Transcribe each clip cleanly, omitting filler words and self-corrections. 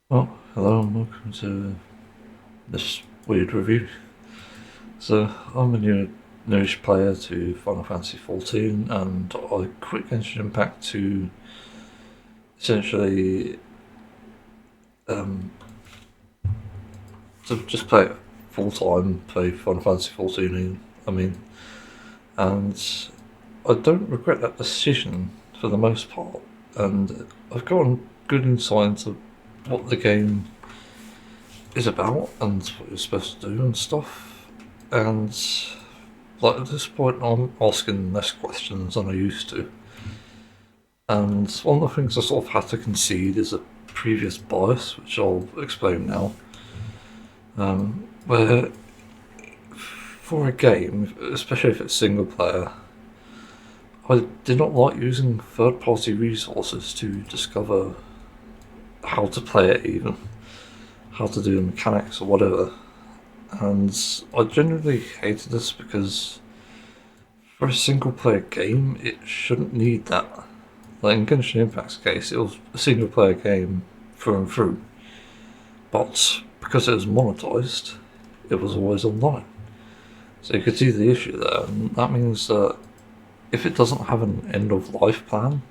Well, hello and welcome to this weird review. So, I'm a newish player to Final Fantasy XIV, and I quit Genshin Impact to essentially to just play it full time, play Final Fantasy XIV. I mean, and I don't regret that decision for the most part, and I've gotten good insight into what the game is about and what you're supposed to do and stuff. And like at this point, I'm asking less questions than I used to. And one of the things I sort of had to concede is a previous bias, which I'll explain now. Where for a game, especially if it's single player, I did not like using third party resources to discover how to play it, even how to do the mechanics or whatever. And I genuinely hated this because for a single player game, it shouldn't need that. Like in Genshin Impact's case, it was a single player game through and through. But because it was monetized, it was always online. So you could see the issue there, and that means that if it doesn't have an end of life plan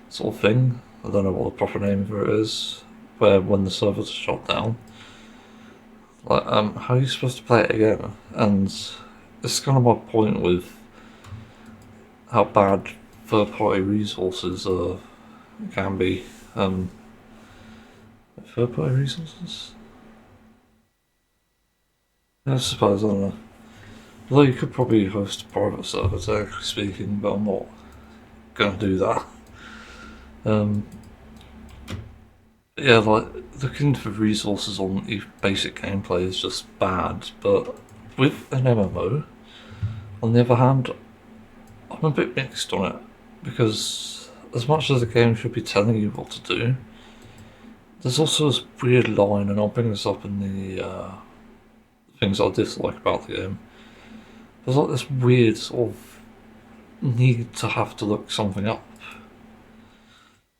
sort of thing, I don't know what the proper name for it is, where when the servers are shut down, like how are you supposed to play it again? And it's kind of my point with how bad third-party resources can be. Third-party resources? I suppose, I don't know. Although you could probably host a private server, technically speaking, but I'm not going to do that. Yeah, like, looking for resources on basic gameplay is just bad, but with an MMO, on the other hand, I'm a bit mixed on it, because as much as the game should be telling you what to do, there's also this weird line, and I'll bring this up in the things I dislike about the game. There's like this weird sort of need to have to look something up.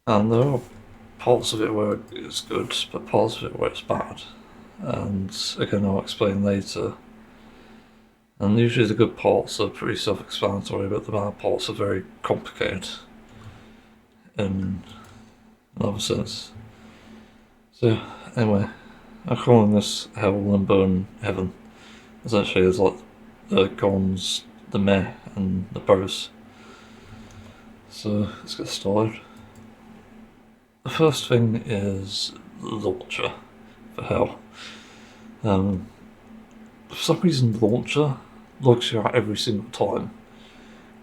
And there are parts of it where it's good, but parts of it where it's bad. And again, I'll explain later. And usually the good parts are pretty self-explanatory, but the bad parts are very complicated in another sense. So anyway, I'm calling this Hell and Burn Heaven. Essentially, it's like the cons, the meh, and the pros. So let's get started. The first thing is the launcher for Hell. For some reason, the launcher logs you out every single time,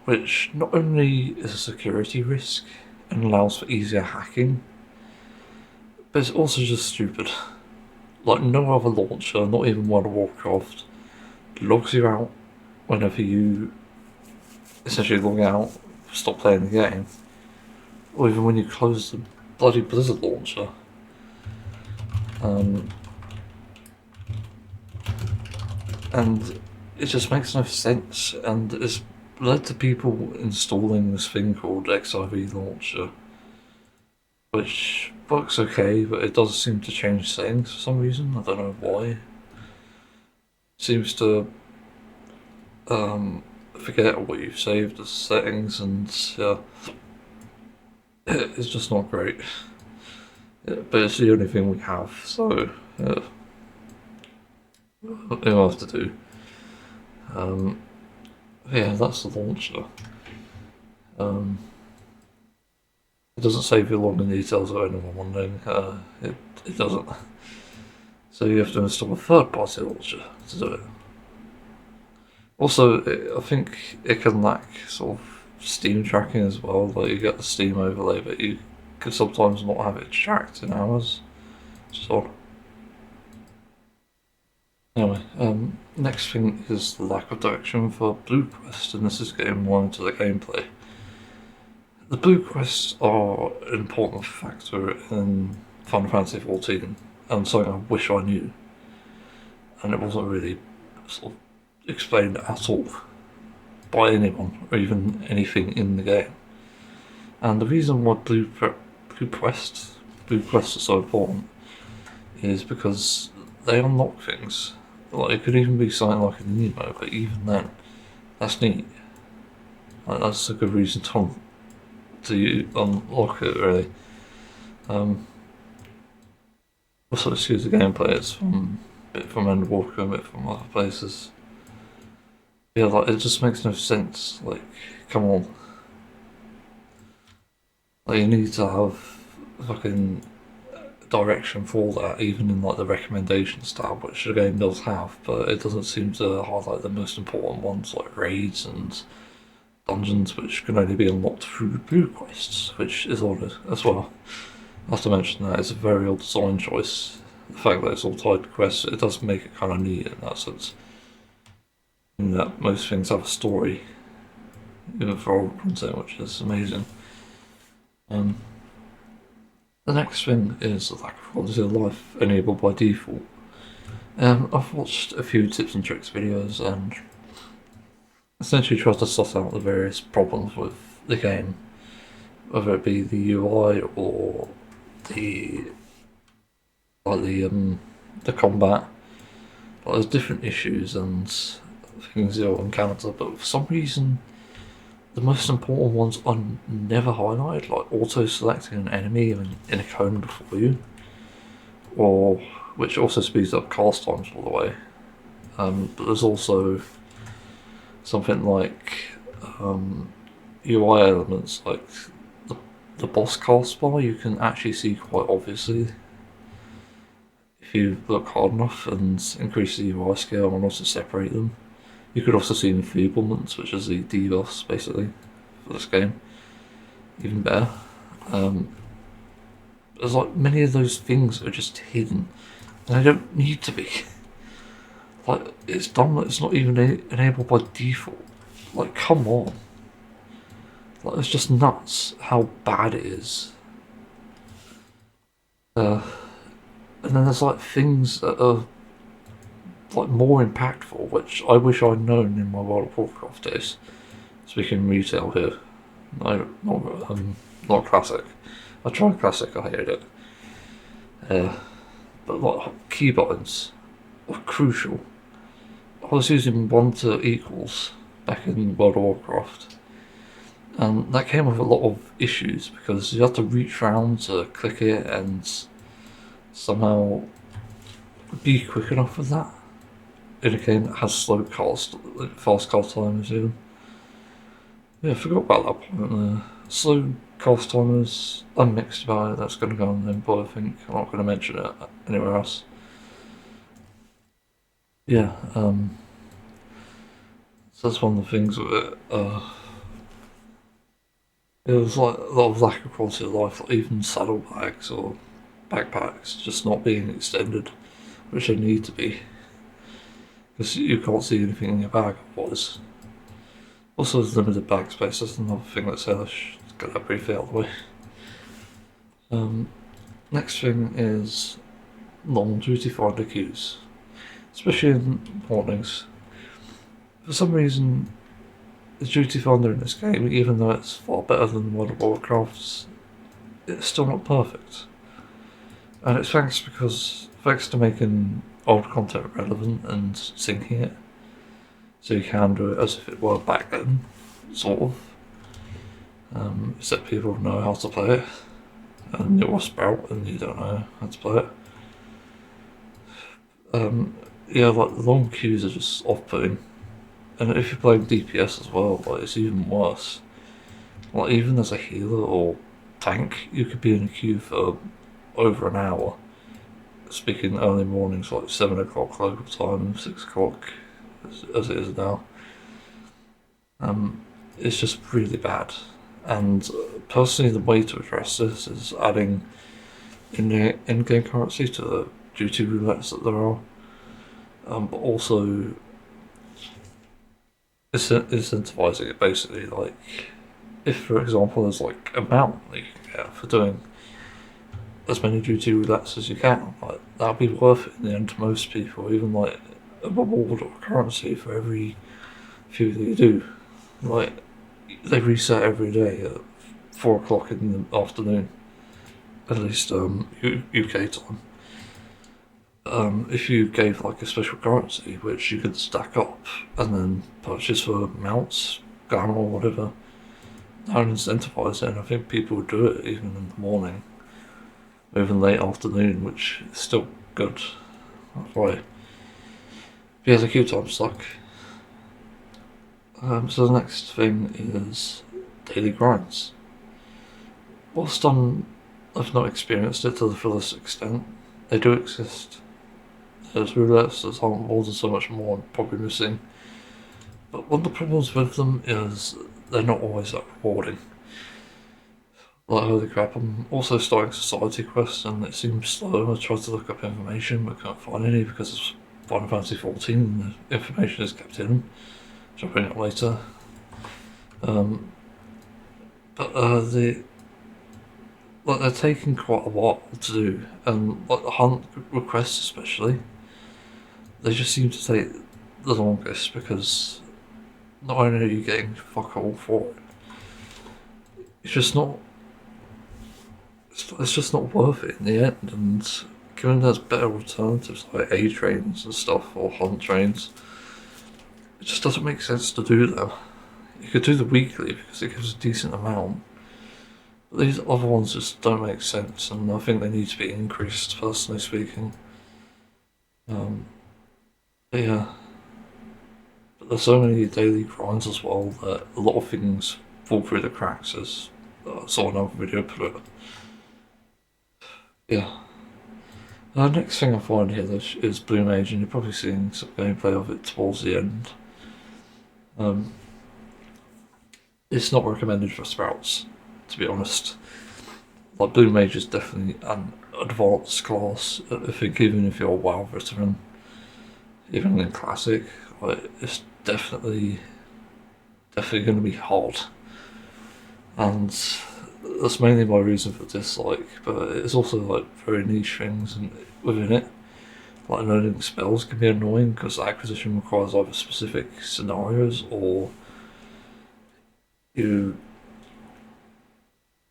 which not only is a security risk and allows for easier hacking, but it's also just stupid. Like no other launcher, not even World of Warcraft, logs you out whenever you essentially log out, stop playing the game, or even when you close the bloody Blizzard launcher. And it just makes no sense, and it's led to people installing this thing called XIV launcher, which works okay, but it does seem to change settings for some reason. I don't know why. It seems to forget what you've saved as settings, and yeah, it's just not great. But it's the only thing we have, so yeah, we'll have to do. Yeah, that's the launcher. It doesn't save your login details or anyone wondering. It doesn't. So you have to install a third-party launcher to do it. Also, I think it can lack sort of Steam tracking as well. Like you get the Steam overlay, but you could sometimes not have it tracked in hours. So anyway, next thing is the lack of direction for Blue Quest, and this is getting more into the gameplay. The Blue Quests are an important factor in Final Fantasy XIV, and something I wish I knew. And it wasn't really sort of explained at all by anyone, or even anything in the game. And the reason why Blue Quests are so important is because they unlock things. Like, it could even be something like a Nemo, but even then, that's neat. Like, that's a good reason to unlock it, really. Also, excuse the gameplay, it's from a bit from Endwalker, a bit from other places. Yeah, like, it just makes no sense. Like, come on. Like, you need to have fucking direction for that, even in like the recommendations tab, which the game does have, but it doesn't seem to highlight the most important ones like raids and dungeons, which can only be unlocked through blue quests, which is odd as well. I have to mention that it's a very odd design choice. The fact that it's all tied to quests, it does make it kind of neat in that sense. In that most things have a story, even for old content, which is amazing. The next thing is the lack of quality of life enabled by default. I've watched a few tips and tricks videos and essentially tried to suss out the various problems with the game, whether it be the UI or the the combat. Like, there's different issues and things you'll encounter, but for some reason the most important ones are never highlighted, like auto-selecting an enemy in a cone before you, or which also speeds up cast times, by the way. But there's also something like UI elements, like the boss cast bar, you can actually see quite obviously if you look hard enough and increase the UI scale and also separate them. You could also see enfeeblements, which is the debuffs basically for this game, even better. There's like many of those things are just hidden, and they don't need to be. Like, it's dumb that it's not even enabled by default. Like, come on. Like, it's just nuts how bad it is. And then there's like things that are like more impactful, which I wish I'd known in my World of Warcraft days. Speaking retail here, no, not classic. I tried classic, I hated it. But like key buttons are crucial. I was using 1 to equals back in World of Warcraft, and that came with a lot of issues because you had to reach around to click it and somehow be quick enough with that in a game that has slow cast, fast cast timers even. Yeah, I forgot about that point there. Slow cast timers, I'm mixed about it, that's going to go on then, but I think I'm not going to mention it anywhere else. Yeah, so that's one of the things with it. It was like a lot of lack of quality of life, like even saddlebags or backpacks just not being extended, which they need to be, because you can't see anything in your bag otherwise. Also, there's limited bag space, that's another thing that's hellish. Get that briefly out of the way. Next thing is long duty finder queues, especially in mornings. For some reason, the duty finder in this game, even though it's far better than World of Warcraft's, it's still not perfect. And it's thanks to making old content relevant and syncing it, so you can do it as if it were back then, sort of. Except people know how to play it, and you're a sprout and you don't know how to play it. Yeah, like the long queues are just off-putting. And if you're playing DPS as well, like, it's even worse. Like, even as a healer or tank, you could be in a queue for over an hour. Speaking early mornings, like 7 o'clock local time, 6 o'clock as it is now. It's just really bad. And personally, the way to address this is adding in-game currency to the duty roulettes that there are. But also incentivizing it, basically. Like, if for example there's like a mount that you can get for doing as many duty roulettes as you can, like, that'd be worth it in the end to most people, even like a reward or currency for every few that you do. Like, they reset every day at 4 o'clock in the afternoon, at least UK time. if you gave like a special currency which you could stack up and then purchase for mounts, gun or whatever, that would incentivize it, and I think people would do it even in the morning, or even late afternoon, which is still good. That's why. Yeah, the queue time suck. So the next thing is daily grinds. Whilst I've not experienced it to the fullest extent, they do exist. There's roulettes, there's more than so much more I'm probably missing. But one of the problems with them is they're not always that rewarding. Like, holy crap, I'm also starting Society Quest and it seems slow. I tried to look up information but can't find any because it's Final Fantasy XIV and the information is kept hidden, which I'll bring up later. They're taking quite a while to do, and like the hunt requests especially, they just seem to take the longest because not only are you getting fuck all for it, it's just not worth it in the end. And given there's better alternatives like A trains and stuff or hunt trains, it just doesn't make sense to do them. You could do the weekly because it gives a decent amount. But these other ones just don't make sense, and I think they need to be increased, personally speaking. But yeah. But there's so many daily grinds as well that a lot of things fall through the cracks, as I saw another video put it. Yeah. The next thing I find here is Blue Mage, and you're probably seeing some gameplay of it towards the end. It's not recommended for Sprouts, to be honest. Like, Blue Mage is definitely an advanced class. I think even if you're a WoW veteran, even in Classic, like, it's definitely going to be hard. And that's mainly my reason for dislike, but it's also like very niche things within it. Like, learning spells can be annoying because the acquisition requires either specific scenarios or you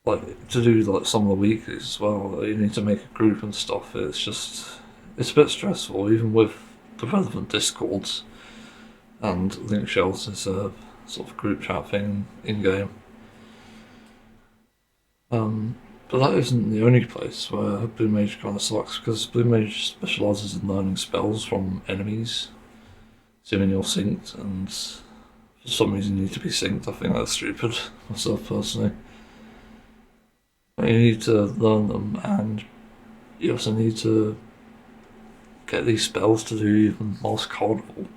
like to do like some of the weeklies as well. Like, you need to make a group and stuff. It's a bit stressful, even with the relevant discords and link shells as a sort of group chat thing in game. But that isn't the only place where Blue Mage kind of sucks, because Blue Mage specialises in learning spells from enemies, assuming you're synced, and for some reason you need to be synced. I think that's stupid, myself personally. But you need to learn them, and you also need to get these spells to do even Mask Carnival,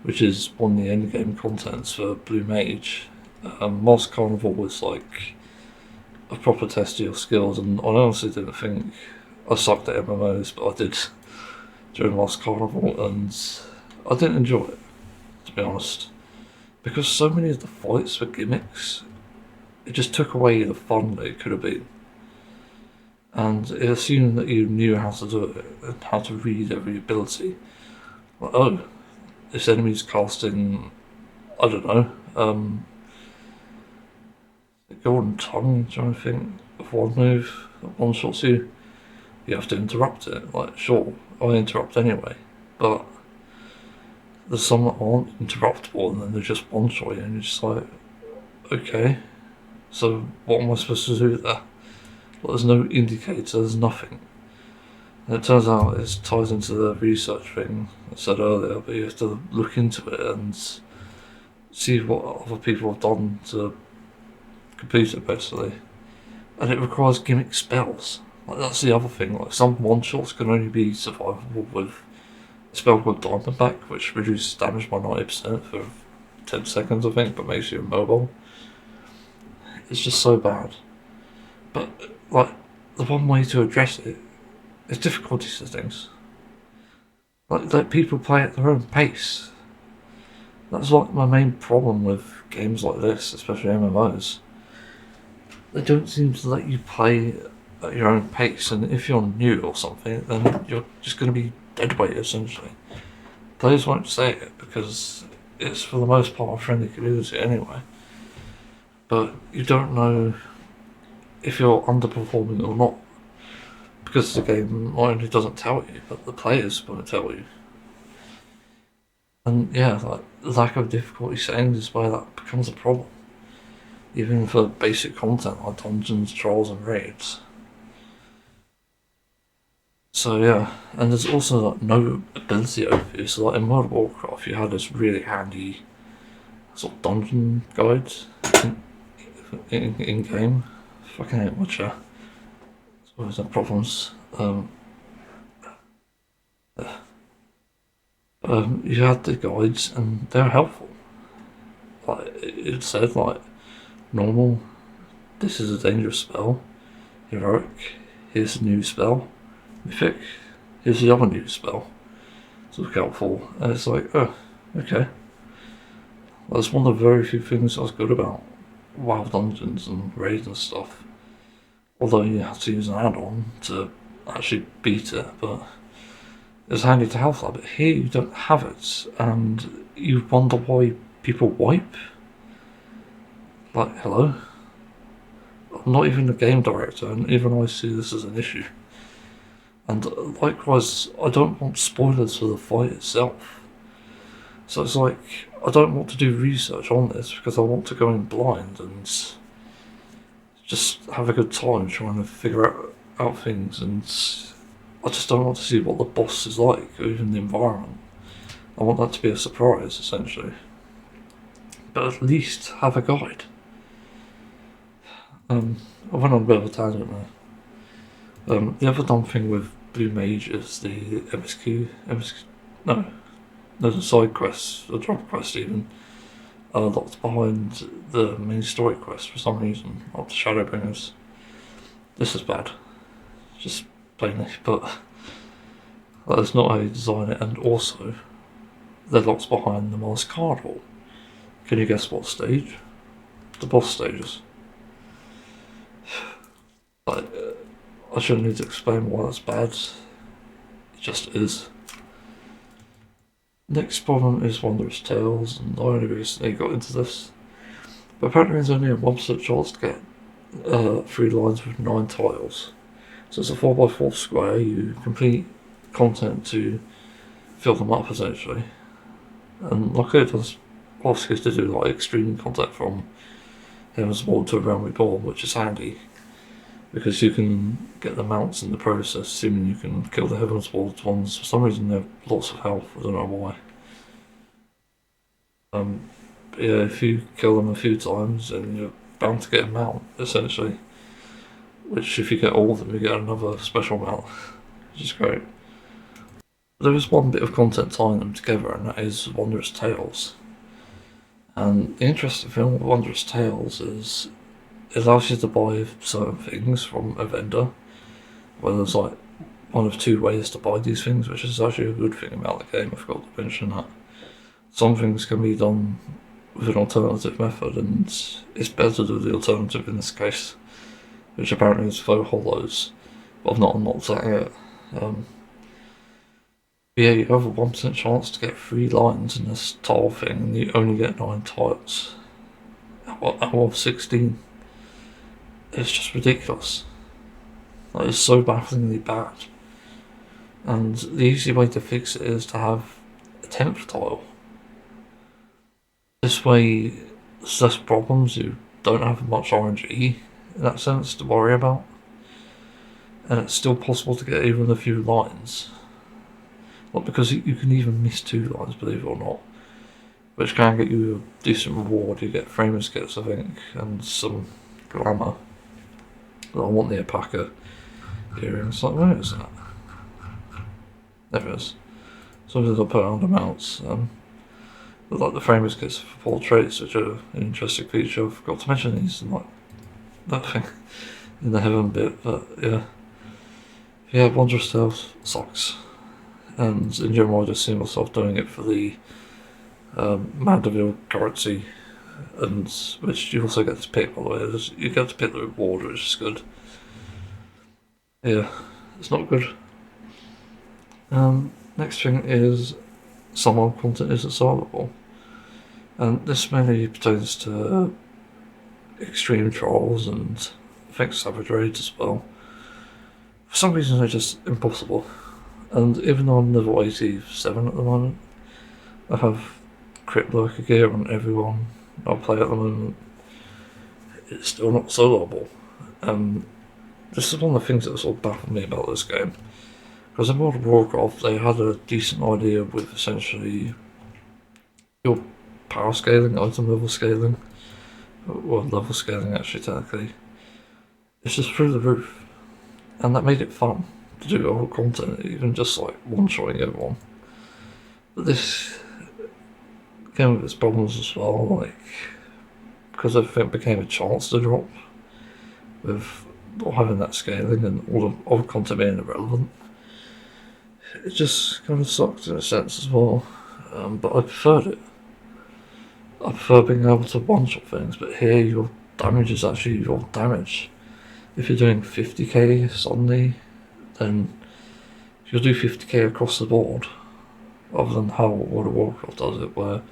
which is one of the endgame contents for Blue Mage. Mask Carnival is like a proper test of your skills, and I honestly didn't think I sucked at MMOs, but I did during Mask Carnival, and I didn't enjoy it, to be honest, because so many of the fights were gimmicks. It just took away the fun that it could have been, and it assumed that you knew how to do it and how to read every ability. Like, oh, this enemy's casting, I don't know, Golden Tongue, trying to think of one move that one shots you. You have to interrupt it. Like, sure, I interrupt anyway, but there's some that aren't interruptible and then they're just one shot you, and you're just like, okay, so what am I supposed to do there? Well, there's no indicator, there's nothing. And it turns out it ties into the research thing I said earlier, but you have to look into it and see what other people have done to complete it, basically. And it requires gimmick spells. Like, that's the other thing. Like, some one-shots can only be survivable with a spell called Diamondback, which reduces damage by 90% for 10 seconds, I think, but makes you immobile. It's just so bad. But, like, the one way to address it is difficulty settings. Like, let people play at their own pace. That's like my main problem with games like this, especially MMOs. They don't seem to let you play at your own pace, and if you're new or something, then you're just going to be deadweight, essentially. Players won't say it because it's for the most part a friendly community anyway. But you don't know if you're underperforming or not, because the game not only doesn't tell you, but the players won't tell you. And yeah, like lack of difficulty settings is where that becomes a problem. Even for basic content like dungeons, trolls, and raids. So yeah, and there's also like no ability overview. So like in World of Warcraft, you had this really handy sort of dungeon guide in game. Fucking hate Witcher. There's always have problems. You had the guides and they were helpful. Like it said, like normal, this is a dangerous spell. Heroic, here's a new spell. Mythic, here's the other new spell. To look out for, and it's like, oh, okay. That's one of the very few things I was good about WoW Dungeons and raids and stuff. Although you have to use an add-on to actually beat it, but it's handy to have that. But here you don't have it, and you wonder why people wipe. Like, hello? I'm not even a game director, and even I see this as an issue. And likewise, I don't want spoilers for the fight itself. So it's like, I don't want to do research on this because I want to go in blind and just have a good time trying to figure out things, and I just don't want to see what the boss is like, or even the environment. I want that to be a surprise, essentially. But at least have a guide. I went on a bit of a tangent there. The other dumb thing with Blue Mage is the no, there's a side quest, a drop quest even, locked behind the main story quest for some reason, of the Shadowbringers. This is bad, just plainly, but that's not how you design it, and also, they're locked behind the Mars card hall. Can you guess what stage? The boss stages. Like, I shouldn't need to explain why that's bad, it just is. Next problem is Wondrous Tales, and I only recently got into this. But apparently there's only a 1% chance to get 3 lines with 9 tiles. So it's a 4x4 square, you complete content to fill them up essentially. And luckily it does ask us to do like extreme content from Heaven's Ward to Realm Reborn, which is handy. Because you can get the mounts in the process, assuming you can kill the Heaven's Ward ones. For some reason they have lots of health, I don't know why. But yeah, if you kill them a few times, then you're bound to get a mount, essentially. Which, if you get all of them, you get another special mount, which is great. There is one bit of content tying them together, and that is Wondrous Tales. And the interesting thing with Wondrous Tales is it allows you to buy certain things from a vendor, where there's like one of 2 ways to buy these things, which is actually a good thing about the game. I forgot to mention that. Some things can be done with an alternative method, and it's better to do the alternative in this case, which apparently is faux hollows, but I've not unlocked that yet. Yeah, you have a 1% chance to get 3 lines in this tile thing, and you only get 9 tiles out of 16. It's just ridiculous. Like, it's so bafflingly bad. And the easy way to fix it is to have a 10th tile. This way, there's less problems. You don't have much RNG in that sense to worry about. And it's still possible to get even a few lines. Well, because you can even miss 2 lines, believe it or not. Which can get you a decent reward. You get framers kits, I think, and some glamour. I want the alpaca earrings. Like, where is that? There it is. Something I'll put under mounts. But like the framers kits for portraits, which are an interesting feature. I forgot to mention these and like that thing in the heaven bit, but yeah. Yeah, Wondrous Tales sucks. And in general I just see myself doing it for the Mandeville currency, and which you also get to pick, by the way. You get to pick the reward, which is good. Yeah, it's not good. Next thing is some content isn't solvable, and this mainly pertains to extreme trolls and I think savage raids as well. for some reason they're just impossible. And even though I'm level 87 at the moment, I have crit lurker gear on everyone I play at the moment. It's still not soloable. This is one of the things that sort of baffled me about this game. Because in World of Warcraft, they had a decent idea with essentially your power scaling, item level scaling, or level scaling actually technically. It's just through the roof. And that made it fun to do all content, even just like one-shotting everyone. But this came with its problems as well, like, because everything became a chance to drop with not having that scaling and all the content being irrelevant. It just kind of sucked in a sense as well, but I preferred it. I prefer being able to one-shot things, but here your damage is actually your damage. If you're doing 50k suddenly, then you'll do 50k across the board, other than how World of Warcraft does it, where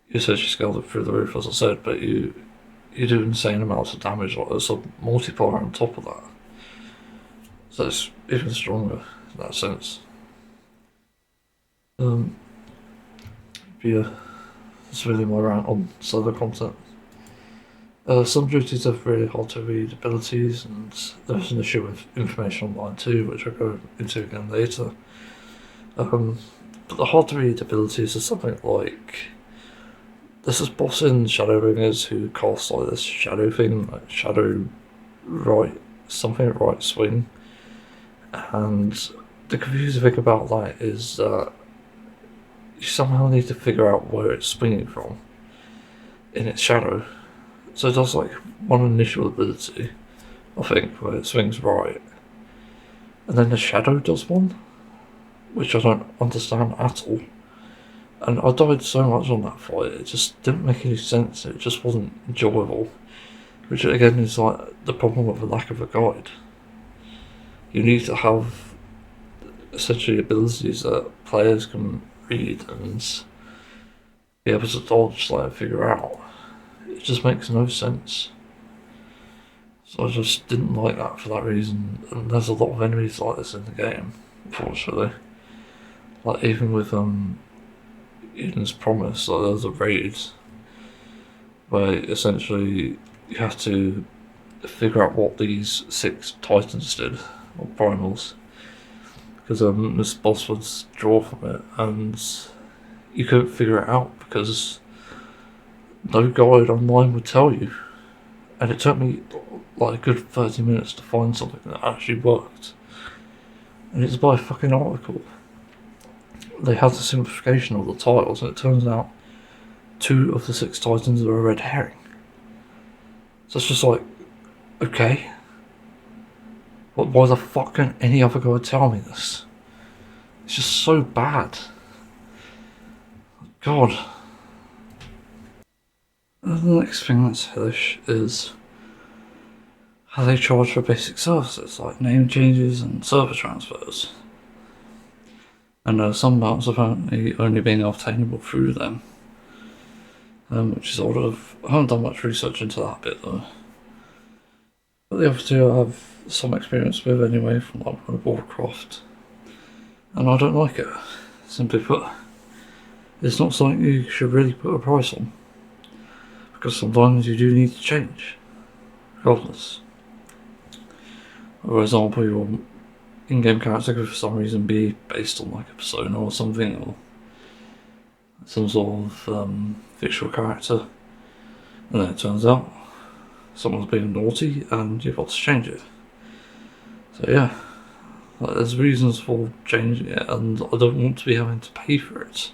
you essentially scaled it through the roof, as I said, but you do insane amounts of damage, like there's a multiplier on top of that. So it's even stronger in that sense. But yeah, that's really my rant on solo content. Some duties have really hard to read abilities, and there's an issue with information online too, which I'll go into again later. But the hard to read abilities are something like there's this boss in Shadowbringers who casts like this shadow thing, like shadow right, something right swing, and the confusing thing about that is that you somehow need to figure out where it's swinging from in its shadow. So it does like one initial ability, I think, where it swings right, and then the shadow does one, which I don't understand at all. And I died so much on that fight, it just didn't make any sense, it just wasn't enjoyable. Which again is like the problem with the lack of a guide. You need to have essentially abilities that players can read and be able to dodge, like figure out. It just makes no sense. So I just didn't like that for that reason, and there's a lot of enemies like this in the game, unfortunately. Like even with Eden's Promise, like there's a raid where essentially you have to figure out what these 6 titans did, or primals, because this boss would draw from it, and you couldn't figure it out because no guide online would tell you. And it took me like a good 30 minutes to find something that actually worked. And it's by a fucking article. They had the simplification of the titles, and it turns out 2 of the 6 titans are a red herring. So it's just like, okay. Why the fuck can any other guy tell me this? It's just so bad. God. And the next thing that's hellish is how they charge for basic services like name changes and server transfers. And some mounts apparently only being obtainable through them. Which is sort of, I haven't done much research into that bit though. But the other 2 I have some experience with anyway from like World of Warcraft. And I don't like it, simply put. It's not something you should really put a price on. Because sometimes you do need to change, regardless. For example, your in-game character could for some reason be based on like a persona or something, or some sort of fictional character, and then it turns out someone's being naughty and you've got to change it. So yeah, like, there's reasons for changing it, and I don't want to be having to pay for it.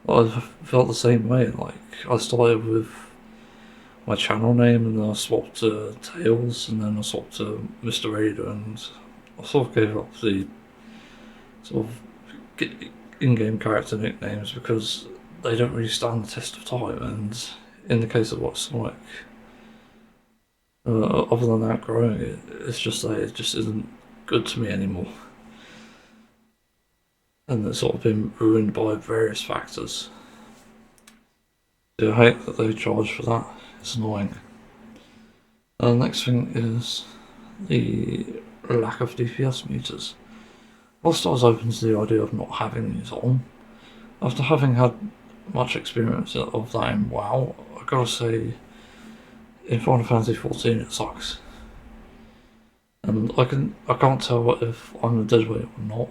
I've felt the same way. Like I started with my channel name, and then I swapped to Tails, and then I swapped to Mr. Raider, and I sort of gave up the sort of in-game character nicknames because they don't really stand the test of time. And in the case of what's Sonic, other than outgrowing it, it's just that it just isn't good to me anymore. And it's sort of been ruined by various factors. So I hate that they charge for that. It's annoying. The next thing is the lack of DPS meters. Whilst I was open to the idea of not having these on, after having had much experience of that in WoW, I gotta say, in Final Fantasy XIV it sucks. And I can't tell if I'm a deadweight or not,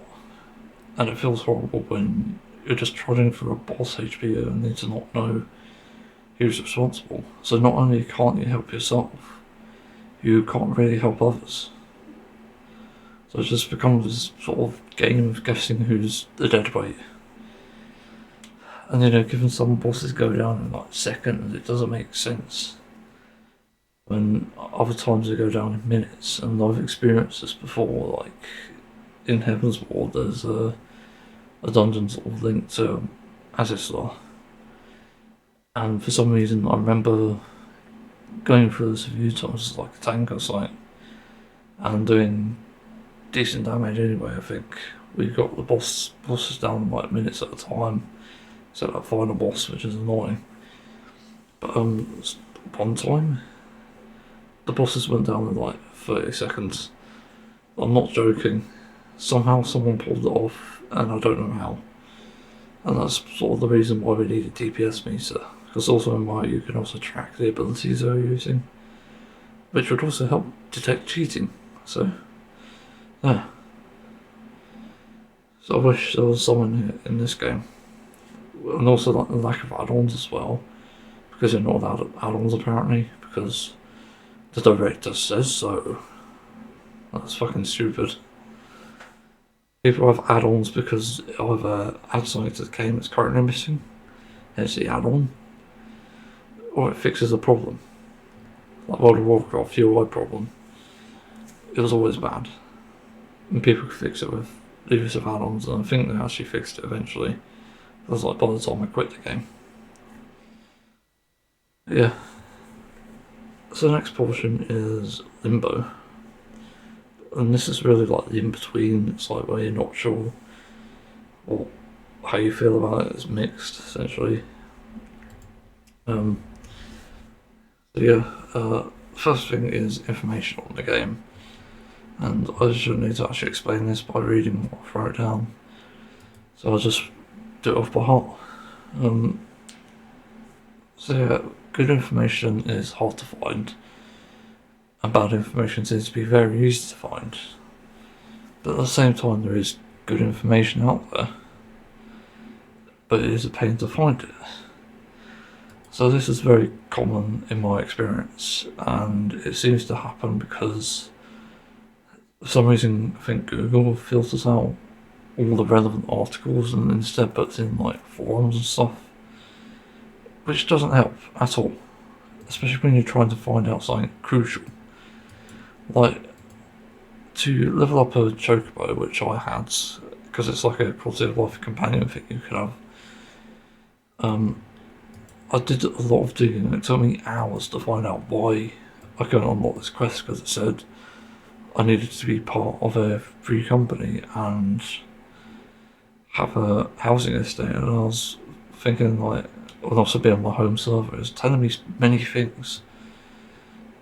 and it feels horrible when you're just trotting through a boss HPO and need to not know who's responsible. So not only can't you help yourself, you can't really help others. So it just becomes this sort of game of guessing who's the deadweight. And given some bosses go down in like seconds, it doesn't make sense. When other times they go down in minutes, and I've experienced this before, like in Heaven's Ward there's a dungeon sort of linked to Azizar. And for some reason I remember going through this a few times as like a tanker site and doing decent damage anyway. I think we got the bosses down in like minutes at a time, so that final boss, which is annoying. But one time the bosses went down in like 30 seconds. I'm not joking. Somehow someone pulled it off, and I don't know how. And that's sort of the reason why we need a DPS meter, because also in WoW you can also track the abilities they're using, which would also help detect cheating. So, yeah. So I wish there was someone in this game. And also like the lack of add-ons as well, because you're not allowed add-ons apparently, because the director says so. That's fucking stupid. People have add-ons because either add something to the game that's currently missing, hence the add-on, or it fixes a problem. Like World of Warcraft UI problem. It was always bad. And people could fix it with the use of add-ons, and I think they actually fixed it eventually. It was like by the time I quit the game. Yeah. So the next portion is Limbo. And this is really like the in-between. It's like where you're not sure how you feel about it. It's mixed, essentially. So yeah, first thing is information on the game. And I shouldn't need to actually explain this by reading what I wrote down. So I'll just do it off by heart. So yeah, good information is hard to find, and bad information seems to be very easy to find. But at the same time, there is good information out there, but it is a pain to find it. So this is very common in my experience, and it seems to happen because for some reason I think Google filters out all the relevant articles and instead puts in like forums and stuff, which doesn't help at all, especially when you're trying to find out something crucial. Like, to level up a chocobo, which I had, because it's like a quality of life companion thing you can have, I did a lot of digging, and it took me hours to find out why I couldn't unlock this quest, because it said I needed to be part of a free company and have a housing estate, and I was thinking like, would also be on my home server. It was telling me many things,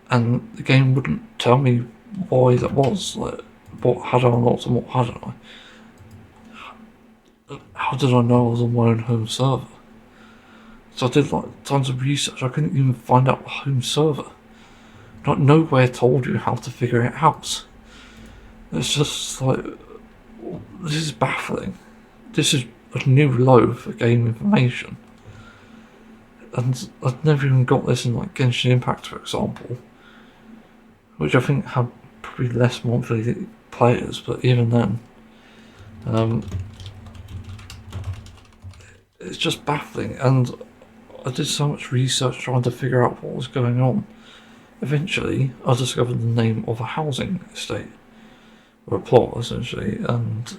and the game wouldn't tell me why that was. Like, what had I unlocked and what hadn't I? How did I know I was on my own home server? So I did like tons of research. I couldn't even find out the home server. Like, nowhere told you how to figure it out. It's just like, this is baffling. This is a new low for game information. And I've never even got this in like Genshin Impact, for example, which I think had probably less monthly players, but even then, it's just baffling. And I did so much research trying to figure out what was going on. Eventually, I discovered the name of a housing estate, or a plot essentially, and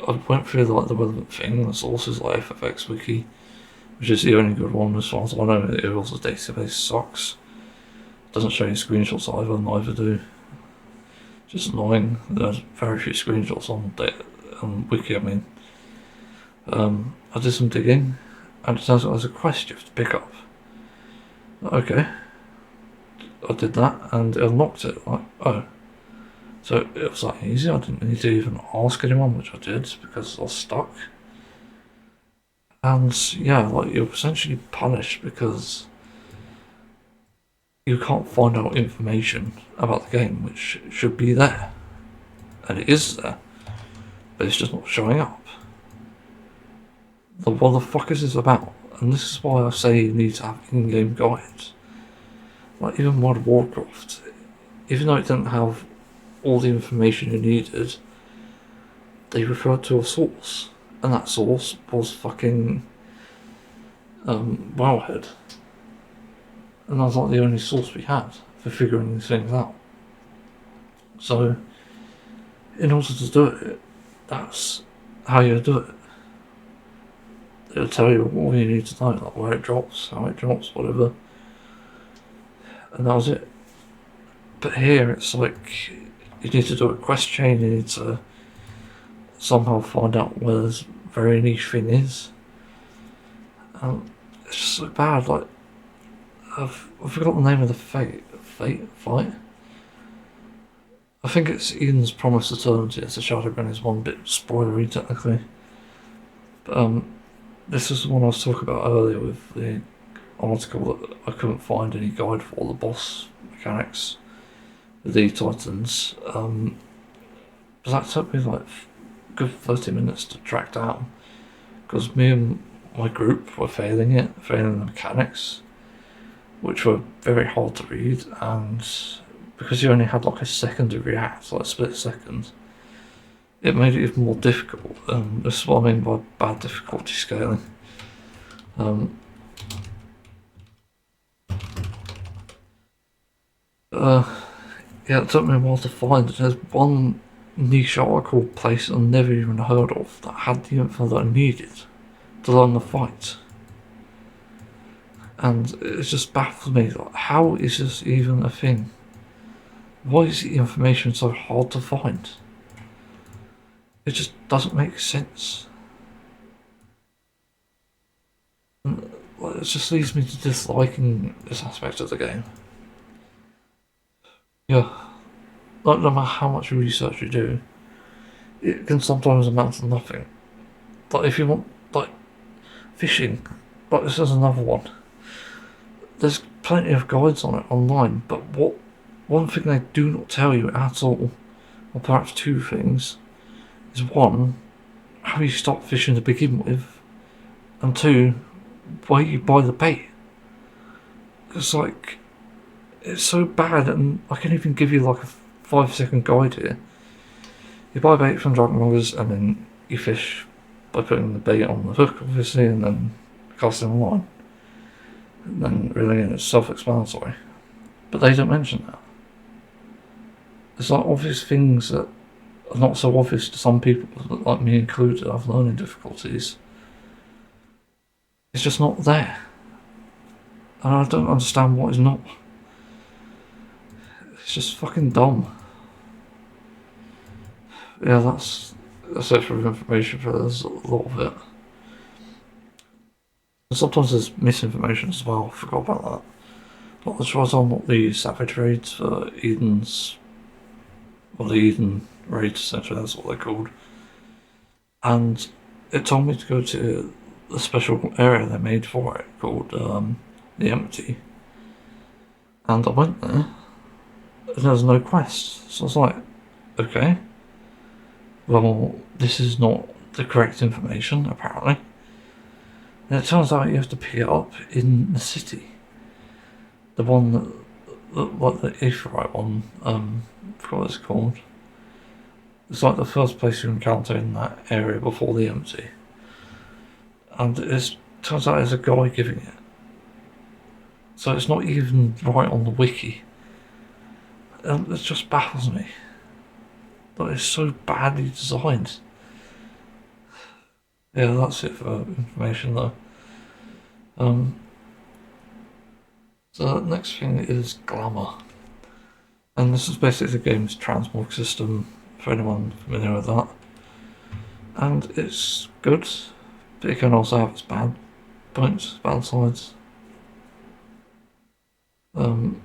I went through like the relevant thing, the sources like FFXIV, which is the only good one as far as I know. It also database sucks. Doesn't show you screenshots either, neither do. Just annoying. There's very few screenshots on Wiki, I mean. I did some digging, and it turns out there's a quest you have to pick up. Okay. I did that, and it unlocked it. Like, oh. So it was like easy, I didn't need to even ask anyone, which I did because I was stuck. And yeah, like you're essentially punished because you can't find out information about the game which should be there. And it is there, but it's just not showing up. What the fuck is this about? And this is why I say you need to have in-game guides. Like even World of Warcraft, even though it didn't have all the information you needed, they referred to a source. And that source was fucking Wowhead. And that was like the only source we had for figuring these things out. So, in order to do it, that's how you do it. It'll tell you all you need to know, like where it drops, how it drops, whatever. And that was it. But here it's like you need to do a quest chain, you need to somehow find out where this very niche thing is. It's just so bad, like I've forgotten the name of the fight. I think it's Eden's Promised Eternity. It's a Shadowrun is one bit spoilery technically. But this is the one I was talking about earlier with the article that I couldn't find any guide for the boss mechanics with the Titans. But that took me like a good 30 minutes to track down because me and my group were failing the mechanics, which were very hard to read, and because you only had like a second to react, like a split second, it made it even more difficult. This is what I mean by bad difficulty scaling. Yeah, it took me a while to find it. There's one niche article place I've never even heard of that had the info that I needed to learn the fight. And it just baffles me, like, how is this even a thing? Why is the information so hard to find? It just doesn't make sense. And, like, it just leads me to disliking this aspect of the game. Yeah, like, no matter how much research you do, it can sometimes amount to nothing. Like if you want, like, fishing, like this is another one. There's plenty of guides on it online, but one thing they do not tell you at all, or perhaps two things, is one, how you start fishing to begin with, and two, where you buy the bait. It's like, it's so bad, and I can even give you like a 5-second guide here. You buy bait from Dragon Rollers, and then you fish by putting the bait on the hook, obviously, and then casting a line. And then really, it's self-explanatory. But they don't mention that. There's like obvious things that are not so obvious to some people, like me included, have learning difficulties. It's just not there. And I don't understand what is not. It's just fucking dumb. Yeah, that's it for information, but there's a lot of it. And sometimes there's misinformation as well, I forgot about that. Like the tries on the Savage raids for Eden's, or the Eden raids essentially, that's what they're called. And it told me to go to the special area they made for it called the Empty. And I went there, and there was no quest. So I was like, okay, well, this is not the correct information, apparently. And it turns out you have to pick it up in the city. The one like the Aetherite one, I forgot what it's called. It's like the first place you encounter in that area before the Empty. And it turns out there's a guy giving it. So it's not even right on the wiki. And it just baffles me. But it's so badly designed. Yeah, that's it for information though. So the next thing is Glamour. And this is basically the game's transmog system, for anyone familiar with that. And it's good, but it can also have its bad points, bad sides. I'm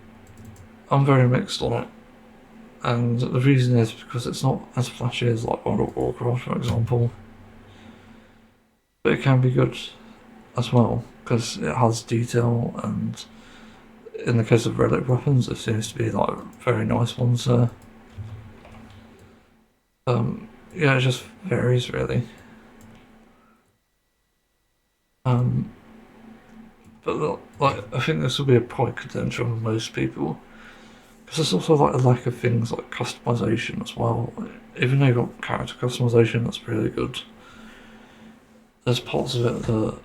very mixed on it. And the reason is because it's not as flashy as like World of Warcraft, for example, but it can be good as well because it has detail, and in the case of relic weapons, there seems to be like very nice ones there. Yeah, it just varies really. But like, I think this will be a point contention for most people because there's also like a lack of things like customization as well. Even though you've got character customization, that's really good. There's parts of it that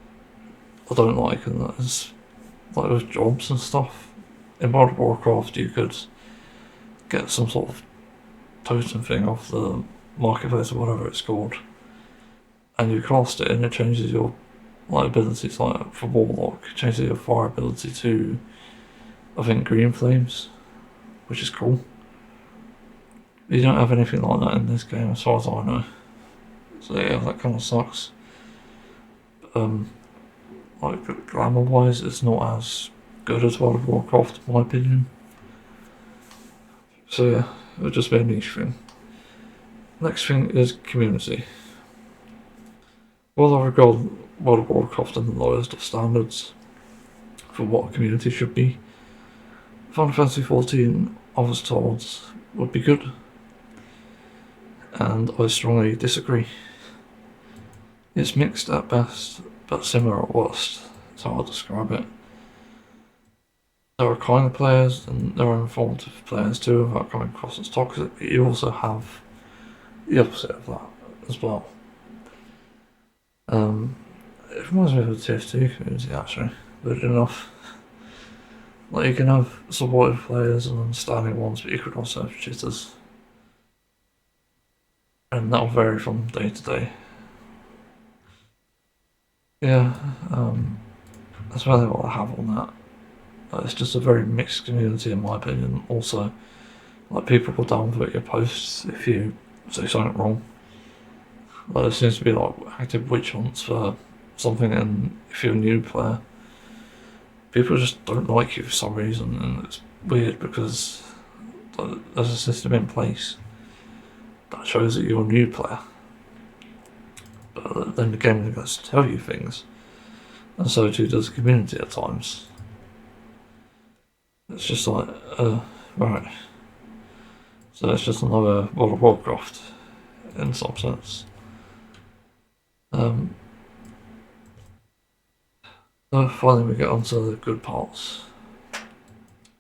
I don't like, and there's like with jobs and stuff. In World of Warcraft, you could get some sort of totem thing off the marketplace or whatever it's called, and you cast it, and it changes your like abilities. Like for Warlock, it changes your fire ability to, I think, green flames, which is cool. You don't have anything like that in this game, as far as I know. So yeah, that kind of sucks. Like glamour wise, it's not as good as World of Warcraft, in my opinion. So yeah, it would just be a niche thing. Next thing is community. While I regard World of Warcraft in the lowest of standards for what a community should be, Final Fantasy XIV, I was told, would be good, and I strongly disagree. It's mixed at best, but similar at worst. That's how I describe it. There are kind of players, and there are informative players too, without coming across as toxic, but you also have the opposite of that as well. It reminds me of the TF2 community actually, weird enough. Like you can have supportive players and understanding ones, but you could also have cheaters. And that'll vary from day to day. Yeah, that's really what I have on that. It's just a very mixed community in my opinion. Also, like people will downvote your posts if you say something wrong. Like there seems to be like active witch hunts for something, and if you're a new player, people just don't like you for some reason, and it's weird because there's a system in place that shows that you're a new player, but then the game goes to tell you things, and so too does the community at times. It's just like, right. So it's just another World of Warcraft in some sense. So finally we get onto the good parts.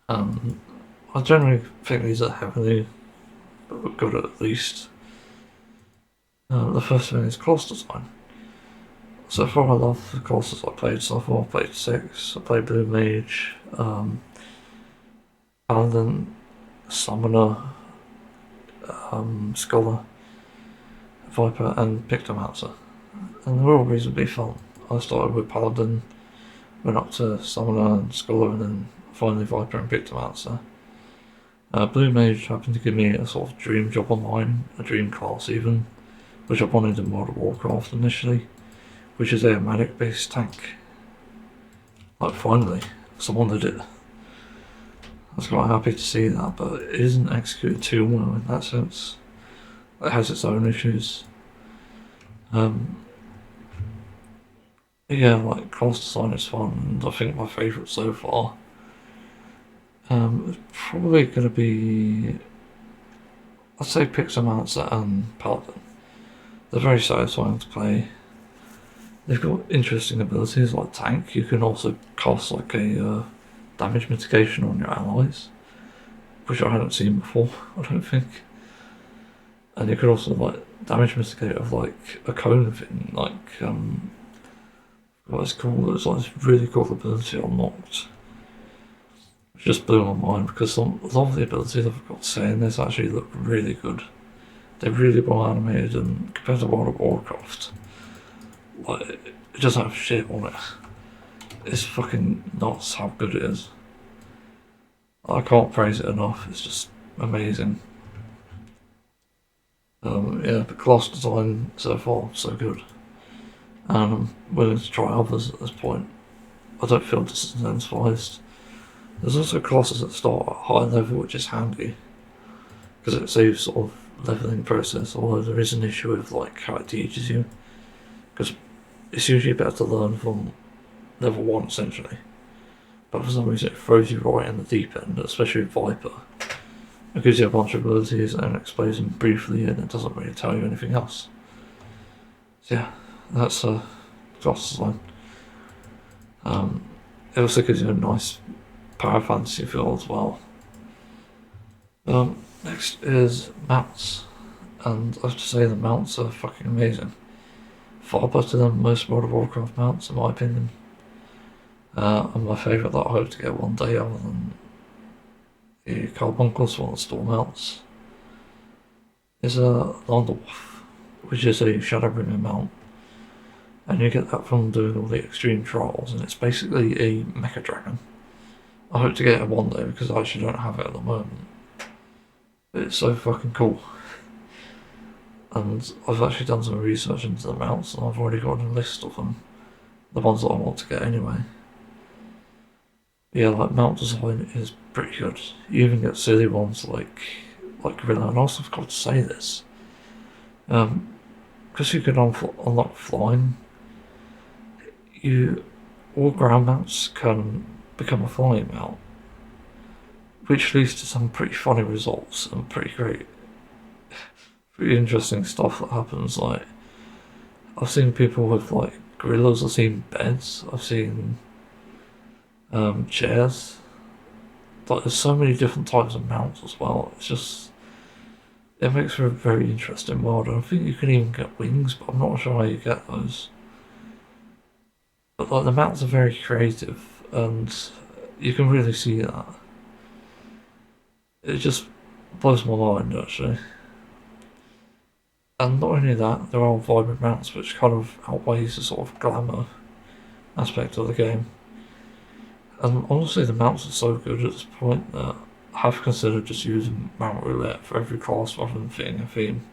I generally think these are heavily good at least. The first thing is class design. So far I love the classes I played so far. I played 6, I played Blue Mage, Paladin, Summoner, Scholar, Viper and Pictomancer. And they're all reasonably fun. I started with Paladin, went up to Summoner and Scholar, and then finally Viper and Pictomancer. Blue Mage happened to give me a sort of dream job online, a dream class even, which I wanted in World of Warcraft initially, which is a medic based tank. Like finally, someone did it. I was quite happy to see that, but it isn't executed too well in that sense. It has its own issues. Yeah, like class design is fun, and I think my favourite so far. It's probably going to be, I'd say Pixomancer and Paladin. They're very satisfying to play. They've got interesting abilities like tank. You can also cast like a damage mitigation on your allies, which I hadn't seen before, I don't think. And you could also like damage mitigate of like a cone thing, like what it's called. It's like this really cool ability unlocked, which just blew my mind because a lot of the abilities I've got to say in this actually look really good. They're really well animated, and compared to World of Warcraft, like it doesn't have shit on it. It's fucking nuts how good it is. I can't praise it enough. It's just amazing. Yeah, the class design so far so good, and I'm willing to try others at this point. I don't feel disincentivized. There's also classes that start at high level, which is handy. because it saves sort of leveling process, although there is an issue with like how it teaches you, because it's usually better to learn from level 1 essentially, but for some reason it throws you right in the deep end, especially with Viper. It gives you a bunch of abilities and explains them briefly, and it doesn't really tell you anything else. So yeah, that's class design. It also gives you a nice power fantasy feel as well. Next is mounts, and I have to say the mounts are fucking amazing. Far better than most World of Warcraft mounts, in my opinion. And my favourite that I hope to get one day, other than the Carbuncles one, the Storm mounts, is a Landorf, which is a Shadowbringer mount. And you get that from doing all the extreme trials, and it's basically a mecha dragon. I hope to get it one day because I actually don't have it at the moment. It's so fucking cool. And I've actually done some research into the mounts, and I've already got a list of them. The ones that I want to get anyway. Yeah, like mount design is pretty good. You even get silly ones like Gorilla, and I also forgot to say this. Because you can unlock flying, all ground mounts can become a flying mount, which leads to some pretty funny results and pretty interesting stuff that happens. Like, I've seen people with like gorillas, I've seen beds, I've seen chairs. Like, there's so many different types of mounts as well. It makes for a very interesting world. I think you can even get wings, but I'm not sure how you get those. But like, the mounts are very creative, and you can really see that. It just blows my mind, actually. And not only that, there are vibrant mounts, which kind of outweighs the sort of glamour aspect of the game. And honestly, the mounts are so good at this point that I have considered just using Mount Roulette for every class rather than fitting a theme.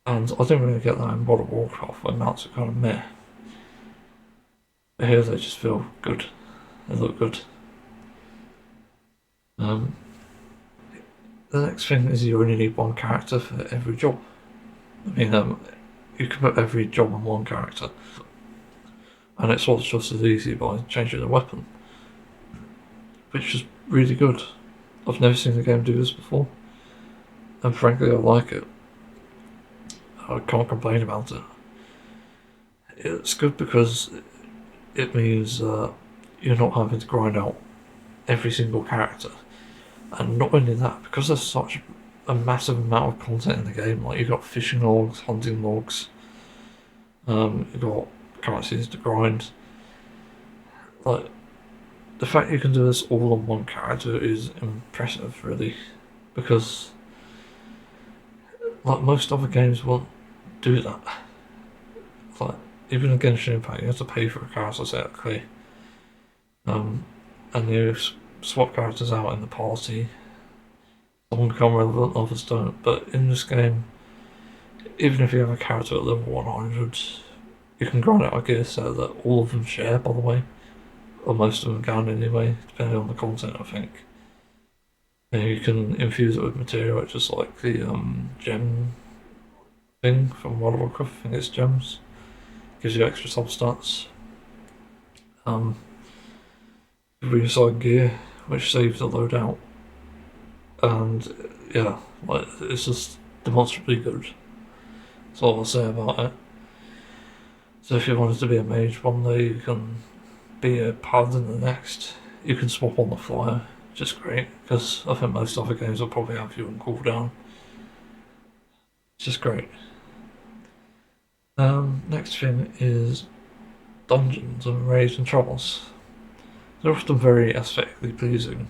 And I didn't really get that in World of Warcraft, where mounts are kind of meh. But here they just feel good. They look good. The next thing is you only need one character for every job. I mean, you can put every job on one character, and it's also just as easy by changing the weapon, which is really good. I've never seen the game do this before, and frankly I like it. I can't complain about it. It's good because it means you're not having to grind out every single character, and not only that, because there's such a massive amount of content in the game. Like, you've got fishing logs, hunting logs, you've got currencies to grind. Like, the fact you can do this all on one character is impressive, really, because like most other games won't do that. Like, even in Genshin Impact, you have to pay for a character separately, and you swap characters out in the party. Some become relevant, others don't. But in this game, even if you have a character at level 100, you can grind out a gear set that all of them share, by the way. Or most of them can anyway, depending on the content, I think. And you can infuse it with material, just like the gem thing from World of Warcraft. I think it's gems. Gives you extra substats. Reassign gear, which saves the loadout. And yeah, like, it's just demonstrably good. That's all I'll say about it. So if you wanted to be a mage one day, you can be a paladin the next. You can swap on the fly, which is great, because I think most other games will probably have you on cooldown. It's just great. Next thing is dungeons and raids and troubles. They're often very aesthetically pleasing,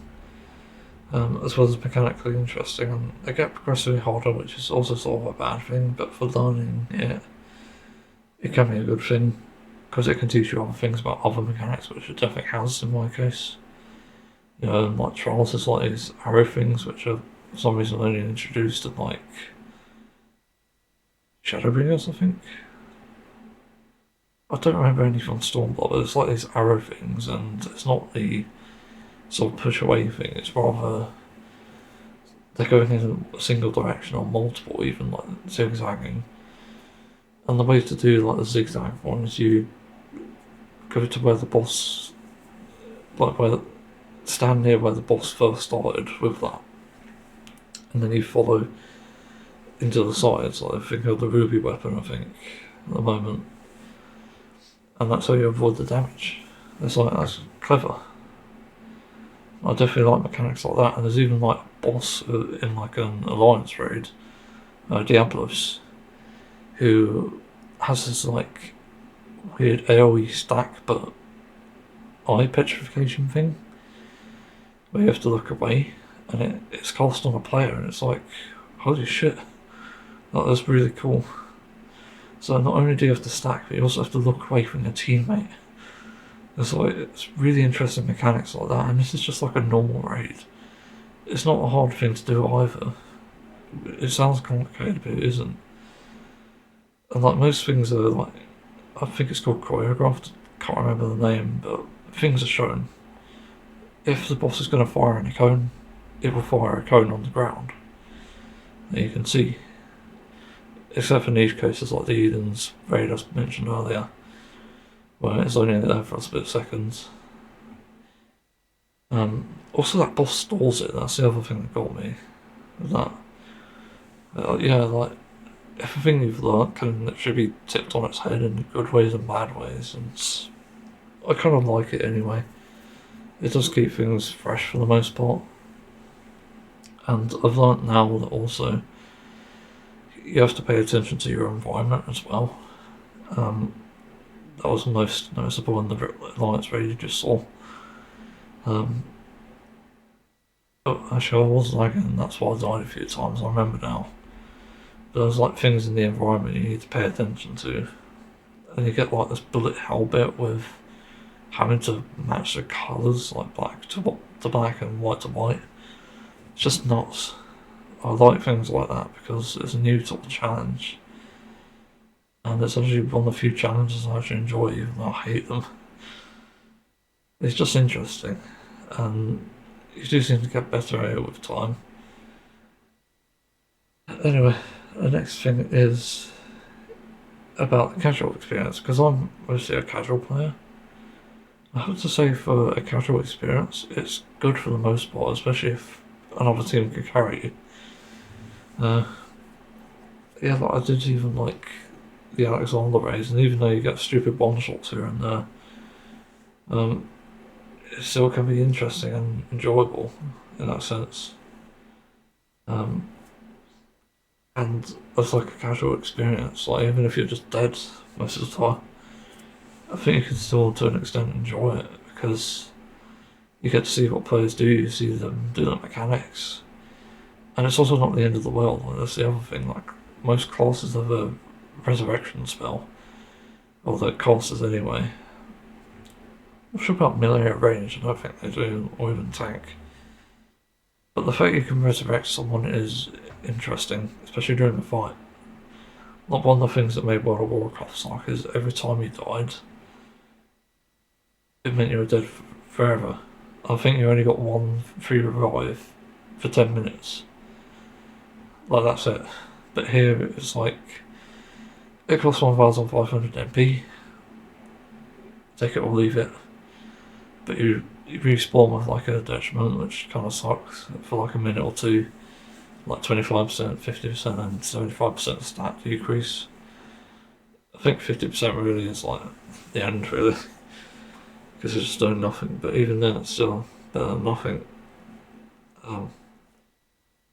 as well as mechanically interesting, and they get progressively harder, which is also sort of a bad thing, but for learning it can be a good thing, because it can teach you other things about other mechanics, which it definitely has in my case. You know, like trials is like these arrow things, which are for some reason only introduced in like Shadowbringers, I think. I don't remember any from Stormblood, but it's like these arrow things, and it's not the sort of push away thing, it's rather they're going in a single direction or multiple, even like zigzagging. And the way to do like the zigzag one is you go to where the boss, like stand near where the boss first started with that, and then you follow into the sides, like I think of the ruby weapon, I think, at the moment. And that's how you avoid the damage. It's like, that's clever. I definitely like mechanics like that, and there's even like a boss in like an alliance raid, Diablos, who has this like weird AoE stack but eye petrification thing, where you have to look away, and it's cast on a player, and it's like, holy shit, that's really cool. So not only do you have to stack, but you also have to look away from your teammate. It's really interesting mechanics like that, and this is just like a normal raid. It's not a hard thing to do either. It sounds complicated, but it isn't. And like most things are like, I think it's called choreographed, can't remember the name, but things are shown. If the boss is going to fire in a cone, it will fire a cone on the ground that you can see. Except for niche cases like the Eden's raid I mentioned earlier, where it's only there for a split seconds. Also, that boss stalls it. That's the other thing that got me. That, yeah, like everything you've learnt can literally be tipped on its head in good ways and bad ways, and I kind of like it anyway. It does keep things fresh for the most part, and I've learnt now that also you have to pay attention to your environment as well. That was most noticeable in the Alliance raid you just saw. But actually I was lagging, and that's why I died a few times, I remember now. But there's like things in the environment you need to pay attention to. And you get like this bullet hell bit with having to match the colours, like black to black and white to white. It's just nuts. I like things like that because it's a new sort of challenge. And it's actually one of the few challenges I actually enjoy, even though I hate them. It's just interesting. And you do seem to get better at it with time. Anyway, the next thing is about the casual experience, because I'm mostly a casual player. I have to say, for a casual experience, it's good for the most part, especially if another team can carry you. Yeah, like I did even like the Alexander race, and even though you get stupid one shots here and there, it still can be interesting and enjoyable in that sense. And it's like a casual experience, like even if you're just dead most of the time, I think you can still to an extent enjoy it because you get to see what players do, you see them do the mechanics. And it's also not the end of the world, like, that's the other thing, like most classes have a resurrection spell, or the classes anyway. I'm not sure about melee at range, I don't think they do, or even tank. But the fact you can resurrect someone is interesting, especially during the fight. Like one of the things that made World of Warcraft suck is every time you died, it meant you were dead forever. I think you only got one free revive for 10 minutes. Like that's it. But here it's like, it costs 1,500 MP, take it or leave it. But you respawn with like a detriment, which kind of sucks for like a minute or two. Like 25%, 50% and 75% stat decrease. I think 50% really is like the end really, because it's just doing nothing, but even then it's still better than nothing.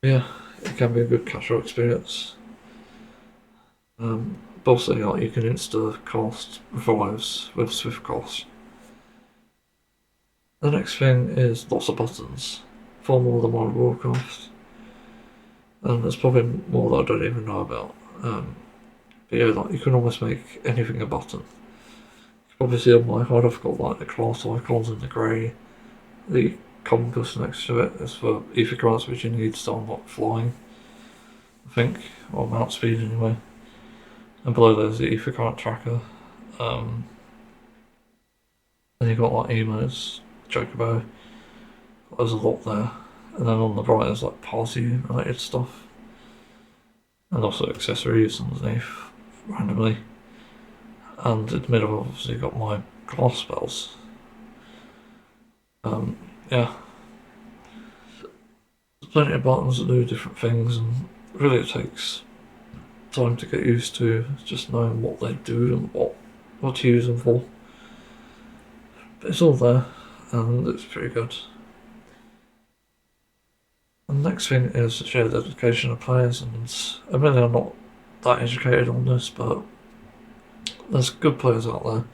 Yeah, it can be a good casual experience. But also like, you can insta cast revives with swift cast. The next thing is lots of buttons, far more than World of Warcraft. And there's probably more that I don't even know about. But yeah, like you can almost make anything a button. You can probably see on my HUD I've got like the class icons in the grey. The compass next to it is for ether currents which you need to unlock flying, I think, or mount speed anyway. And below there's the ether current tracker. Then you've got like emotes, Chocobo. There's a lot there. and then on the right there's like party related stuff, and also accessories underneath randomly. And in the middle, I've obviously got my class spells. Yeah, there's plenty of buttons that do different things, and really it takes time to get used to just knowing what they do and what to use them for. But it's all there, and it's pretty good. And the next thing is the sheer dedication of players, and admittedly I'm not that educated on this, but there's good players out there.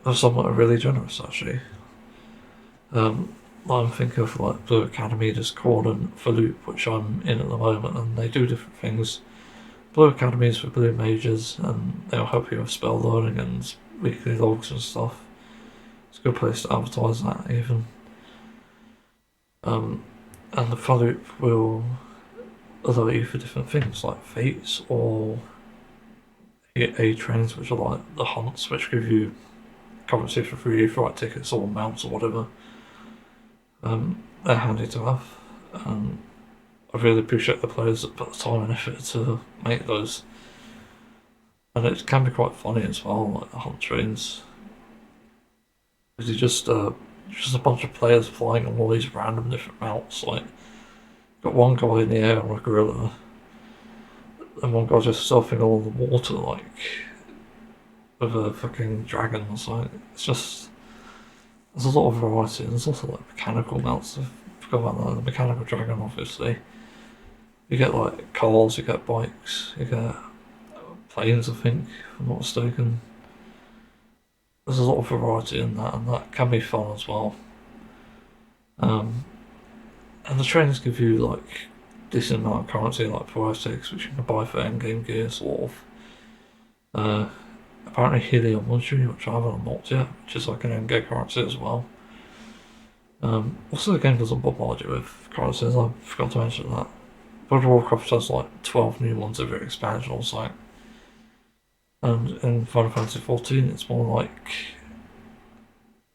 There's some that are really generous actually. I'm thinking of like Blue Academy, Discord, and for Loop, which I'm in at the moment, and they do different things. Blue Academy is for Blue Mages, and they'll help you with spell learning and weekly logs and stuff. It's a good place to advertise that even. And the for Loop will allow you for different things like fates or aid trains, which are like the hunts, which give you currency for free for like tickets or mounts or whatever. They're handy to have. I really appreciate the players that put the time and effort to make those. And it can be quite funny as well, like the hunt trains. Because you just a bunch of players flying on all these random different mounts. Like, got one guy in the air on a gorilla, and one guy just surfing all the water, like, with a fucking dragon or something. It's just, there's a lot of variety, and there's also like mechanical mounts. I forgot about that. The mechanical dragon, obviously. You get like cars, you get bikes, you get planes, I think, if I'm not mistaken. There's a lot of variety in that, and that can be fun as well. And the trains give you like decent amount of currency, like poetics, which you can buy for endgame gear, sort of. Apparently Helium-Luxury, which I haven't unlocked yet, which is like an endgame currency as well. Also, the game doesn't bombard you with currencies, I forgot to mention that. World of Warcraft has like 12 new ones every expansion or something. And in Final Fantasy XIV, it's more like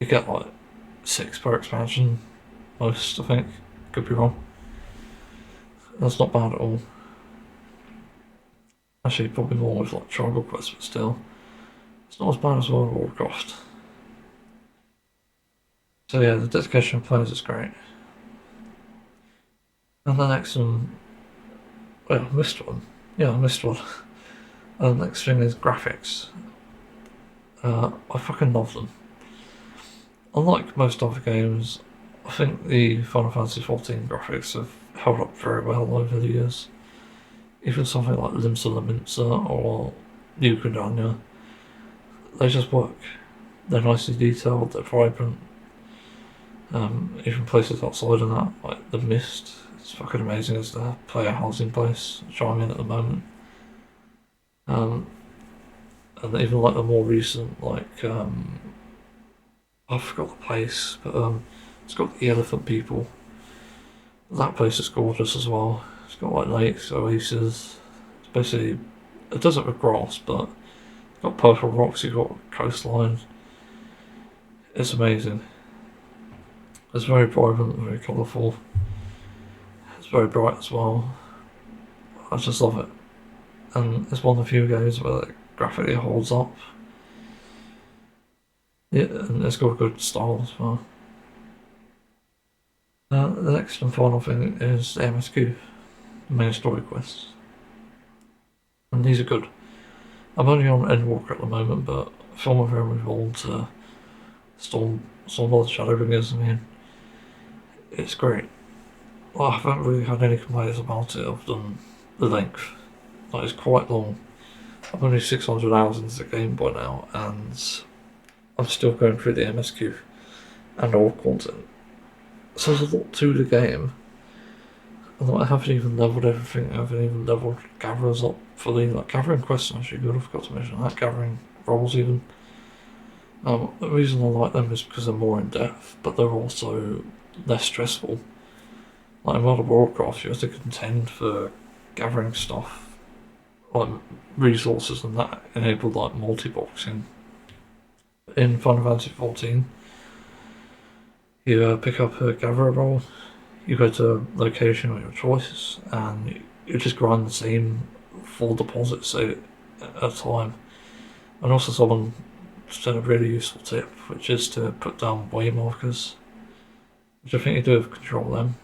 you get like 6 per expansion, most, I think. Could be wrong. That's not bad at all. Actually, probably more with like tribal quests, but still. It's not as bad as World of Warcraft. So yeah, the dedication of players is great. And the next one, well, I missed one. Yeah, I missed one. And the next thing is graphics. I fucking love them. Unlike most other games, I think the Final Fantasy XIV graphics have held up very well over the years. Even something like Limsa Lominsa or New Gridania, they just work. They're nicely detailed, they're vibrant. Even places outside of that, like the Mist, it's fucking amazing as the player housing place, which I'm in at the moment. And even like the more recent, like I forgot the place, but it's got the Elephant People. That place is gorgeous as well. It's got like lakes, oases. It's basically a desert with grass, but it's got purple rocks. You've got coastline. It's amazing. It's very vibrant, very colourful. It's very bright as well. I just love it. And it's one of the few games where it graphically holds up. Yeah, and it's got a good style as well. The next and final thing is the MSQ, the main story quests. And these are good. I'm only on Endwalker at the moment, but I feel my very involved to Stormlord Shadowbringers. I mean, it's great. Well, I haven't really had any complaints about it other than the length. Like, it's quite long. I'm only 600 hours into the game by now, and I'm still going through the MSQ and all content. So there's a lot to the game. And I haven't even leveled everything. I haven't even leveled gatherers up fully. Like, gathering quests are actually good. I forgot to mention that. Gathering roles even. The reason I like them is because they're more in depth, but they're also less stressful. Like in World of Warcraft, you have to contend for gathering stuff, like resources, and that enabled like multi-boxing. In Final Fantasy XIV, You pick up a gatherer role, you go to a location of your choice, and you just grind the same 4 deposits at a time. And also someone said a really useful tip, which is to put down way markers, which I think you do with control them,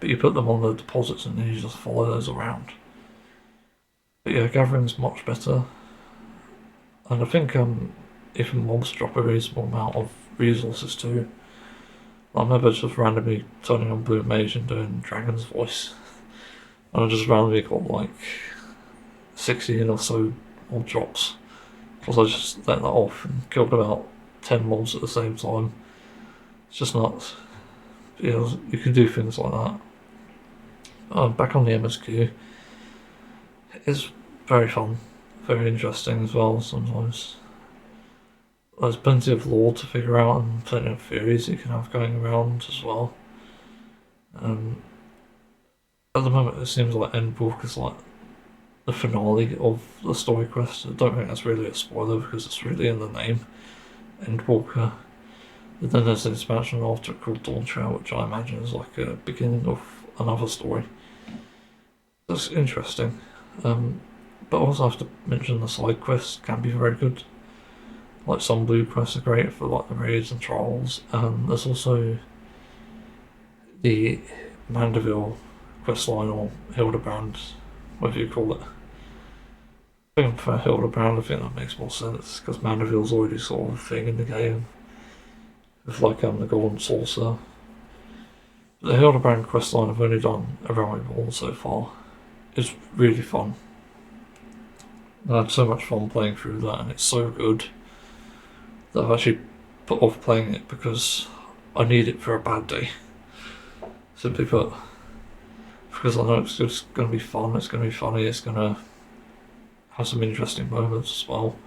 but you put them on the deposits and then you just follow those around. But yeah, gathering's much better, and I think even mobs drop a reasonable amount of resources too. I remember just randomly turning on Blue Mage and doing Dragon's Voice, and I just randomly got like 16 or so mob drops, because I just let that off and killed about 10 mobs at the same time. It's just nuts. Yeah, you can do things like that. Back on the MSQ, it's very fun, very interesting as well sometimes. There's plenty of lore to figure out and plenty of theories you can have going around as well. At the moment, it seems like Endwalk is like the finale of the story quest. I don't think that's really a spoiler because it's really in the name, Endwalker. But then there's an expansion after it called Dawntrail, which I imagine is like a beginning of another story. That's interesting. But also have to mention the side quests can be very good. Like some blue quests are great for like the raids and trials, and there's also the Mandeville questline or Hildebrand, whatever you call it. I think for Hildebrand, I think that makes more sense because Mandeville's already sort of a thing in the game with like the Golden Saucer. But the Hildebrand questline I've only done around all so far. It's really fun. I had so much fun playing through that, and it's so good that I've actually put off playing it because I need it for a bad day. Simply put. Because I know it's just going to be fun, it's going to be funny, it's going to have some interesting moments as well.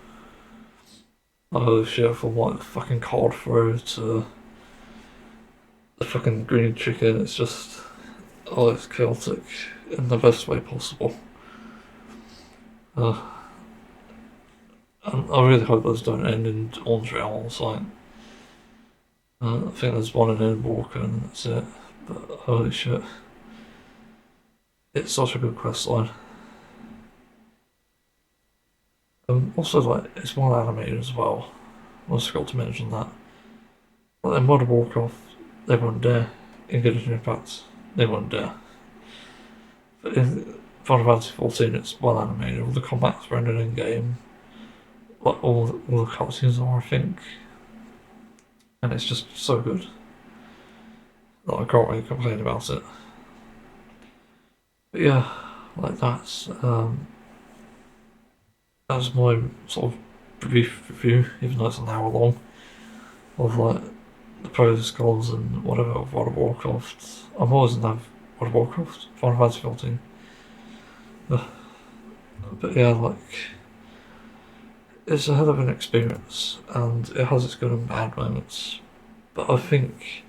Oh shit, from like the fucking card throw to the fucking green chicken, it's just, oh, it's chaotic in the best way possible. And I really hope those don't end in Dawntrail or something. I think there's one in Endwalker and that's it. But holy shit. It's such a good questline. Also, like, it's well animated as well. I just forgot to mention that. But in Modern Warcraft, they won't dare. In Genshin Impact, they won't dare. But in Final Fantasy XIV, it's well animated. All the combat's rendered in game. Like, all the cutscenes are, I think. And it's just so good. Like, I can't really complain about it. But yeah, like that's my sort of brief review, even though it's an hour long, of like the pros, cons, and whatever of World of Warcraft. I'm always in love with World of Warcraft, Final Fantasy 14. But yeah, like it's a hell of an experience, and it has its good and bad moments. But I think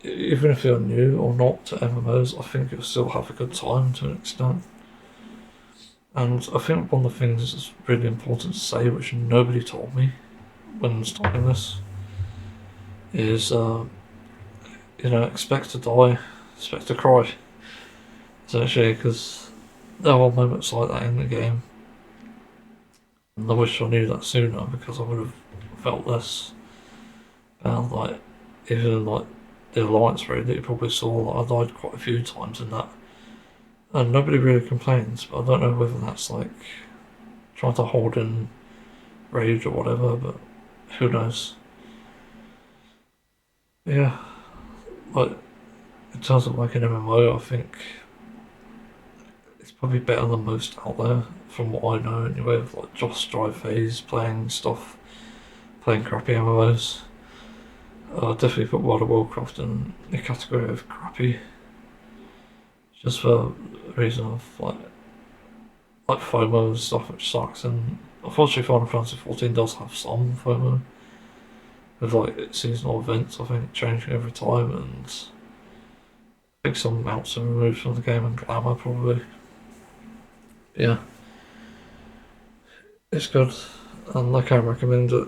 even if you're new or not to MMOs, I think you'll still have a good time to an extent. And I think one of the things that's really important to say, which nobody told me when starting this, is expect to die, expect to cry. Essentially, because there are moments like that in the game. And I wish I knew that sooner because I would have felt less bad. Like, even like the Alliance raid that you probably saw, like, I died quite a few times in that. And nobody really complains, but I don't know whether that's like trying to hold in rage or whatever, but who knows. Yeah, like in terms of like an MMO, I think it's probably better than most out there, from what I know anyway, of like Joss Drive Phase, playing stuff, playing crappy MMOs. I definitely put World of Warcraft in the category of crappy. Just for the reason of like FOMO and stuff, which sucks. And unfortunately, Final Fantasy 14 does have some FOMO with like seasonal events. I think changing every time, and I think some mounts are removed from the game and glamour probably. Yeah, it's good, and I can recommend it.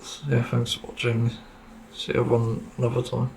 So, yeah, thanks for watching. See everyone another time.